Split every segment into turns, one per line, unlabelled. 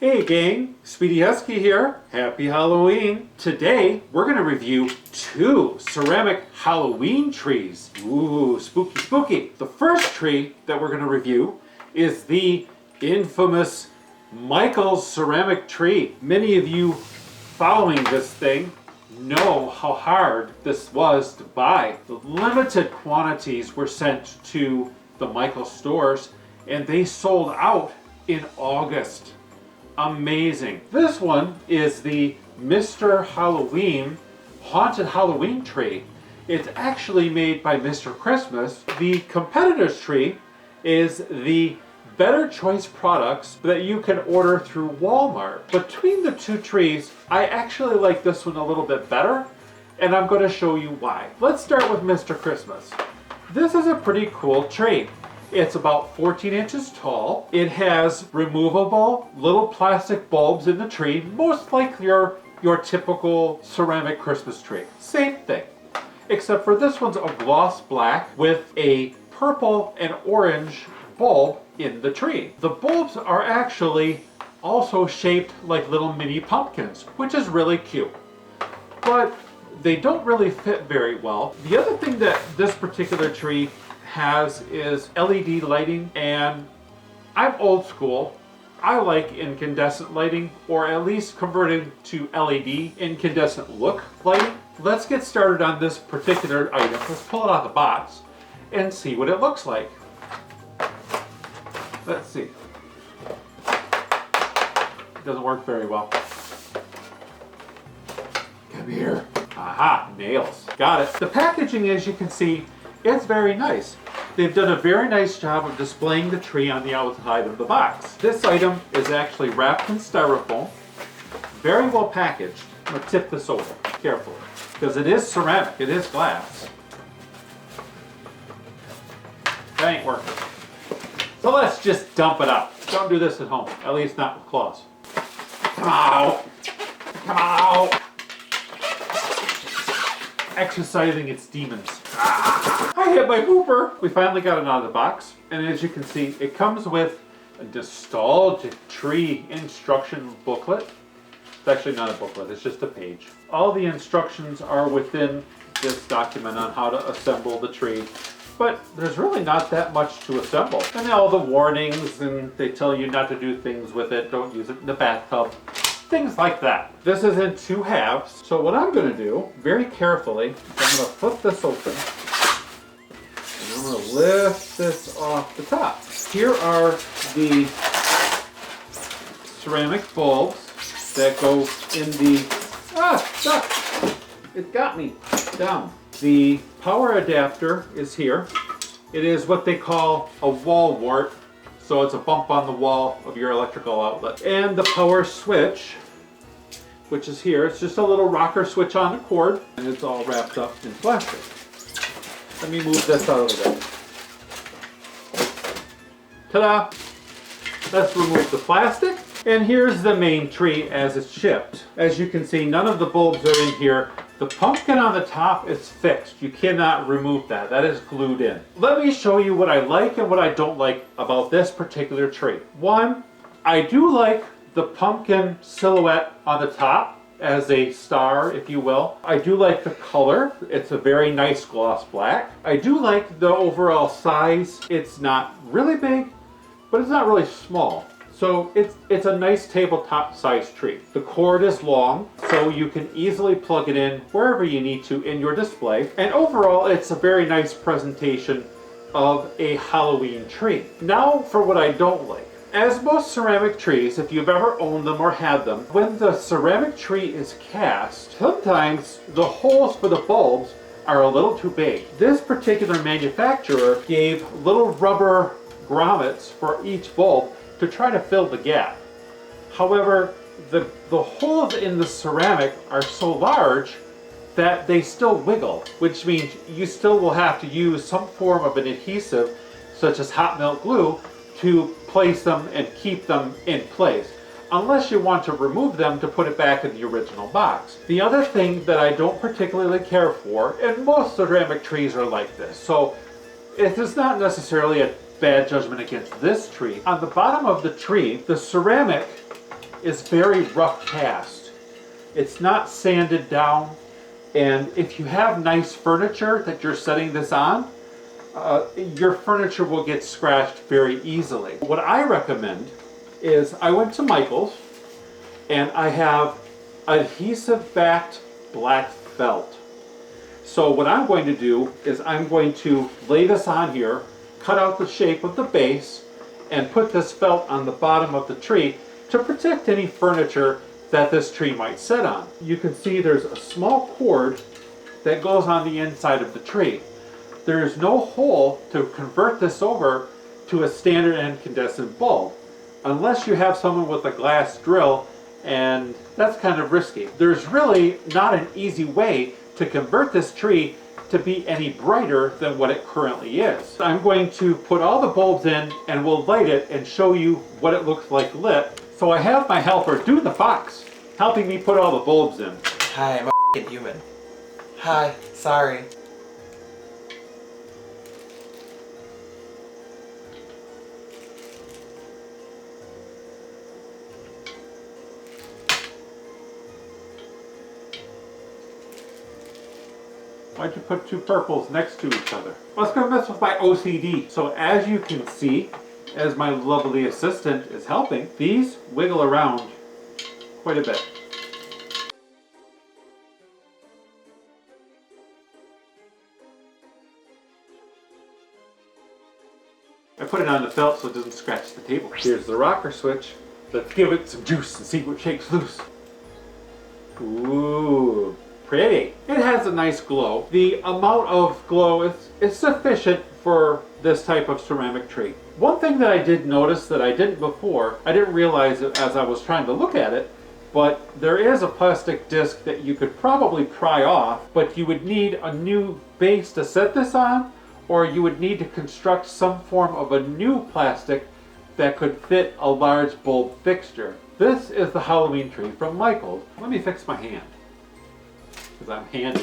Hey gang, Speedy Huskee here. Happy Halloween. Today we're going to review 2 ceramic Halloween trees. Ooh, spooky, spooky. The first tree that we're going to review is the infamous Michael's ceramic tree. Many of you following this thing know how hard this was to buy. The limited quantities were sent to the Michael stores and they sold out in August. Amazing. This one is the Mr. Halloween Haunted Halloween tree. It's actually made by Mr. Christmas. The competitor's tree is the Better Choice products that you can order through Wal-Mart. Between the 2 trees, I actually like this one a little bit better, and I'm going to show you why. Let's start with Mr. Christmas. This is a pretty cool tree. It's about 14 inches tall. It has removable little plastic bulbs in the tree, most like your typical ceramic Christmas tree. Same thing, except for this one's a gloss black with a purple and orange bulb in the tree. The bulbs are actually also shaped like little mini pumpkins, which is really cute. But they don't really fit very well. The other thing that this particular tree has is LED lighting, and I'm old school. I like incandescent lighting, or at least converted to LED incandescent look lighting. Let's get started on this particular item. Let's pull it out of the box and see what it looks like. Let's see. It doesn't work very well. Come here. Aha, nails. Got it. The packaging, as you can see, it's very nice. They've done a very nice job of displaying the tree on the outside of the box. This item is actually wrapped in styrofoam, very well packaged. I'm going to tip this over carefully because it is ceramic, it is glass. That ain't working. So let's just dump it out. Don't do this at home, at least not with claws. Come out! Come out! Exercising its demons. I hit my pooper. We finally got it out of the box, and as you can see, it comes with a nostalgic tree instruction booklet. It's actually not a booklet, it's just a page. All the instructions are within this document on how to assemble the tree, but there's really not that much to assemble. And all the warnings, and they tell you not to do things with it, don't use it in the bathtub. Things like that. This is in 2 halves. So what I'm going to do, very carefully, I'm going to flip this open. And I'm going to lift this off the top. Here are the ceramic bulbs that go in the... Stuck! It got me down. The power adapter is here. It is what they call a wall wart. So it's a bump on the wall of your electrical outlet. And the power switch, which is here. It's just a little rocker switch on the cord, and it's all wrapped up in plastic. Let me move this out of the way. Ta-da! Let's remove the plastic. And here's the main tree as it's shipped. As you can see, none of the bulbs are in here. The pumpkin on the top is fixed. You cannot remove that. That is glued in. Let me show you what I like and what I don't like about this particular tree. One, I do like the pumpkin silhouette on the top as a star, if you will. I do like the color. It's a very nice gloss black. I do like the overall size. It's not really big, but it's not really small. So it's a nice tabletop size tree. The cord is long, so you can easily plug it in wherever you need to in your display. And overall, it's a very nice presentation of a Halloween tree. Now for what I don't like. As most ceramic trees, if you've ever owned them or had them, when the ceramic tree is cast, sometimes the holes for the bulbs are a little too big. This particular manufacturer gave little rubber grommets for each bulb to try to fill the gap. However, the holes in the ceramic are so large that they still wiggle, which means you still will have to use some form of an adhesive, such as hot melt glue, to place them and keep them in place, unless you want to remove them to put it back in the original box. The other thing that I don't particularly care for, and most ceramic trees are like this, so it is not necessarily a bad judgment against this tree. On the bottom of the tree, the ceramic is very rough cast. It's not sanded down, and if you have nice furniture that you're setting this on, your furniture will get scratched very easily. What I recommend is I went to Michael's and I have adhesive backed black felt. So what I'm going to do is I'm going to lay this on here, cut out the shape of the base, and put this felt on the bottom of the tree to protect any furniture that this tree might sit on. You can see there's a small cord that goes on the inside of the tree. There is no hole to convert this over to a standard incandescent bulb, unless you have someone with a glass drill, and that's kind of risky. There's really not an easy way to convert this tree to be any brighter than what it currently is. I'm going to put all the bulbs in and we'll light it and show you what it looks like lit. So I have my helper, Dude the Fox, helping me put all the bulbs in.
Hi, I'm a f***ing human. Hi, sorry.
Why'd you put two purples next to each other? Well, it's gonna mess with my OCD. So as you can see, as my lovely assistant is helping, these wiggle around quite a bit. I put it on the felt so it doesn't scratch the table. Here's the rocker switch. Let's give it some juice and see what shakes loose. Ooh, pretty. It has a nice glow. The amount of glow is sufficient for this type of ceramic tree. One thing that I did notice that I didn't before, I didn't realize it as I was trying to look at it, but there is a plastic disc that you could probably pry off, but you would need a new base to set this on, or you would need to construct some form of a new plastic that could fit a large bulb fixture. This is the Halloween tree from Michael's. Let me fix my hand, because I'm handy.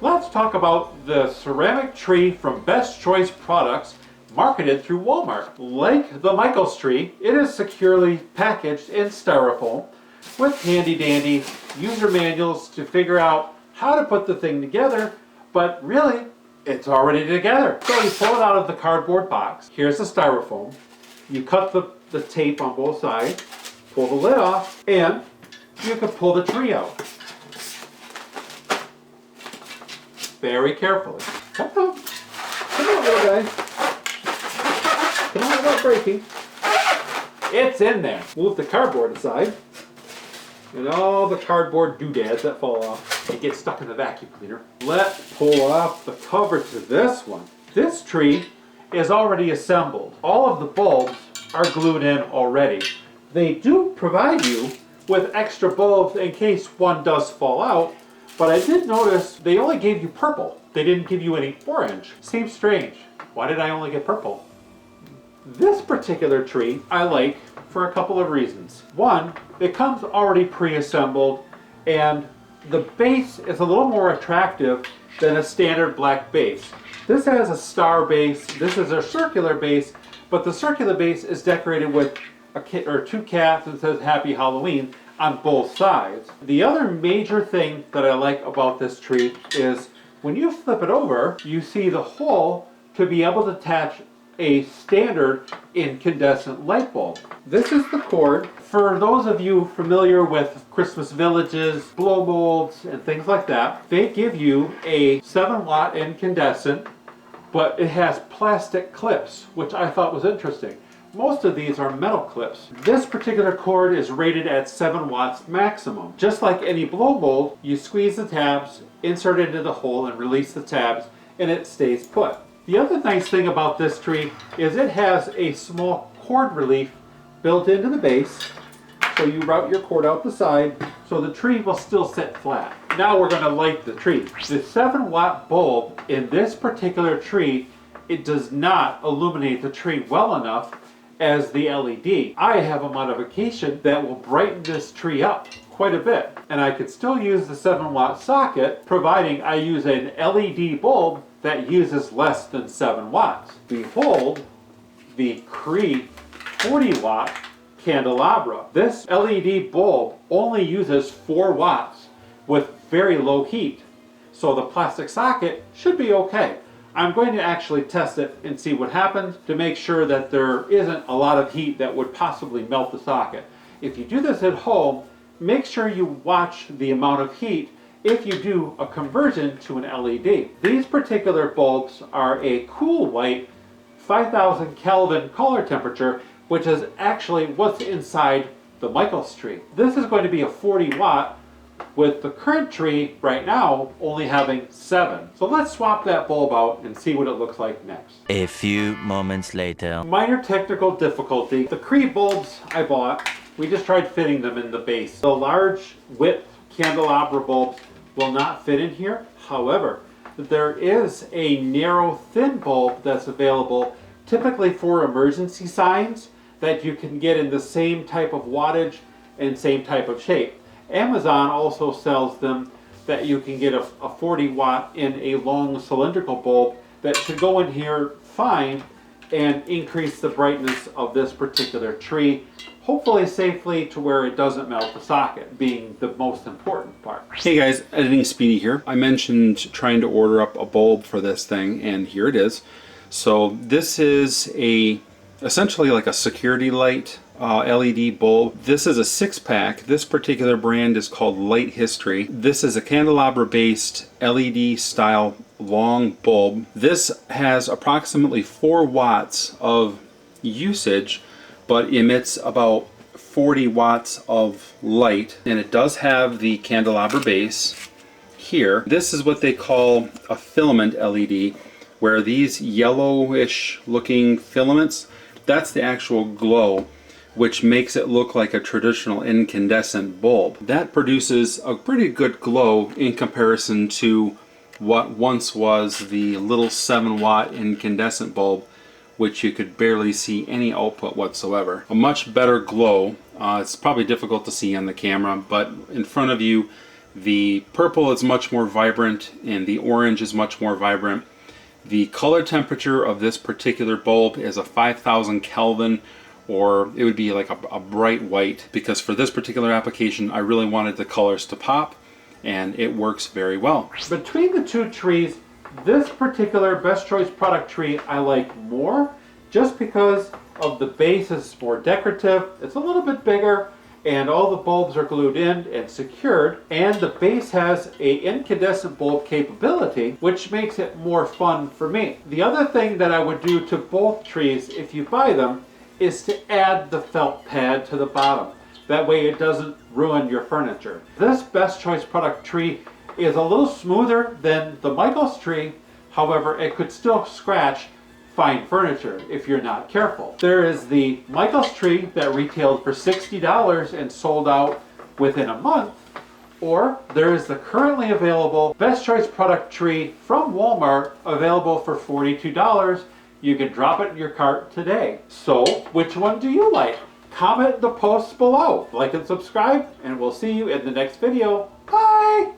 Let's talk about the ceramic tree from Best Choice Products, marketed through Walmart. Like the Michael's tree, it is securely packaged in styrofoam with handy dandy user manuals to figure out how to put the thing together, but really, it's already together. So you pull it out of the cardboard box. Here's the styrofoam. You cut the tape on both sides, pull the lid off, and you can pull the tree out. Very carefully. Come on. Come on, little guy. Come on, without breaking. It's in there. Move the cardboard aside. And all the cardboard doodads that fall off and get stuck in the vacuum cleaner. Let's pull off the cover to this one. This tree is already assembled. All of the bulbs are glued in already. They do provide you with extra bulbs in case one does fall out, but I did notice they only gave you purple. They didn't give you any orange. Seems strange. Why did I only get purple? This particular tree I like for a couple of reasons. One, it comes already pre-assembled, and the base is a little more attractive than a standard black base. This has a star base, this is a circular base, but the circular base is decorated with two cats and says Happy Halloween on both sides. The other major thing that I like about this tree is when you flip it over, you see the hole to be able to attach a standard incandescent light bulb. This is the cord. For those of you familiar with Christmas villages, blow molds, and things like that, they give you a 7-watt incandescent, but it has plastic clips, which I thought was interesting. Most of these are metal clips. This particular cord is rated at 7 watts maximum. Just like any blow mold, you squeeze the tabs, insert it into the hole, and release the tabs, and it stays put. The other nice thing about this tree is it has a small cord relief built into the base, so you route your cord out the side, so the tree will still sit flat. Now we're going to light the tree. The 7-watt bulb in this particular tree, it does not illuminate the tree well enough as the LED. I have a modification that will brighten this tree up quite a bit, and I could still use the 7-watt socket, providing I use an LED bulb that uses less than 7 watts. Behold the Cree 40-watt candelabra. This LED bulb only uses 4 watts with very low heat, so the plastic socket should be okay. I'm going to actually test it and see what happens to make sure that there isn't a lot of heat that would possibly melt the socket. If you do this at home, make sure you watch the amount of heat if you do a conversion to an LED. These particular bulbs are a cool white 5000 Kelvin color temperature, which is actually what's inside the Michaels tree. This is going to be a 40 watt with the current tree right now only having 7. So let's swap that bulb out and see what it looks like next.
A few moments later.
Minor technical difficulty. The Cree bulbs I bought, we just tried fitting them in the base. The large width candelabra bulbs will not fit in here. However, there is a narrow thin bulb that's available typically for emergency signs that you can get in the same type of wattage and same type of shape. Amazon also sells them that you can get a 40 watt in a long cylindrical bulb that should go in here fine and increase the brightness of this particular tree, hopefully safely to where it doesn't melt the socket, being the most important part.
Hey guys, Editing Speedy here. I mentioned trying to order up a bulb for this thing, and here it is. So this is essentially like a security light LED bulb. This is a 6-pack. This particular brand is called Light History. This is a candelabra based LED style long bulb. This has approximately 4 watts of usage, but emits about 40 watts of light, and it does have the candelabra base here. This is what they call a filament LED, where these yellowish looking filaments, that's the actual glow, which makes it look like a traditional incandescent bulb. That produces a pretty good glow in comparison to what once was the little 7-watt incandescent bulb, which you could barely see any output whatsoever. A much better glow. It's probably difficult to see on the camera, but in front of you, the purple is much more vibrant and the orange is much more vibrant. The color temperature of this particular bulb is a 5000 Kelvin, or it would be like a bright white, because for this particular application I really wanted the colors to pop, and it works very well.
Between the two trees, this particular Best Choice product tree I like more just because of the base is more decorative, it's a little bit bigger, and all the bulbs are glued in and secured, and the base has a incandescent bulb capability, which makes it more fun for me. The other thing that I would do to both trees if you buy them is to add the felt pad to the bottom. That way it doesn't ruin your furniture. This Best Choice product tree is a little smoother than the Michaels tree, however it could still scratch fine furniture if you're not careful. There is the Michaels tree that retailed for $60 and sold out within a month, or there is the currently available Best Choice product tree from Walmart available for $42. You can drop it in your cart today. So, which one do you like? Comment the posts below, like and subscribe, and we'll see you in the next video. Bye!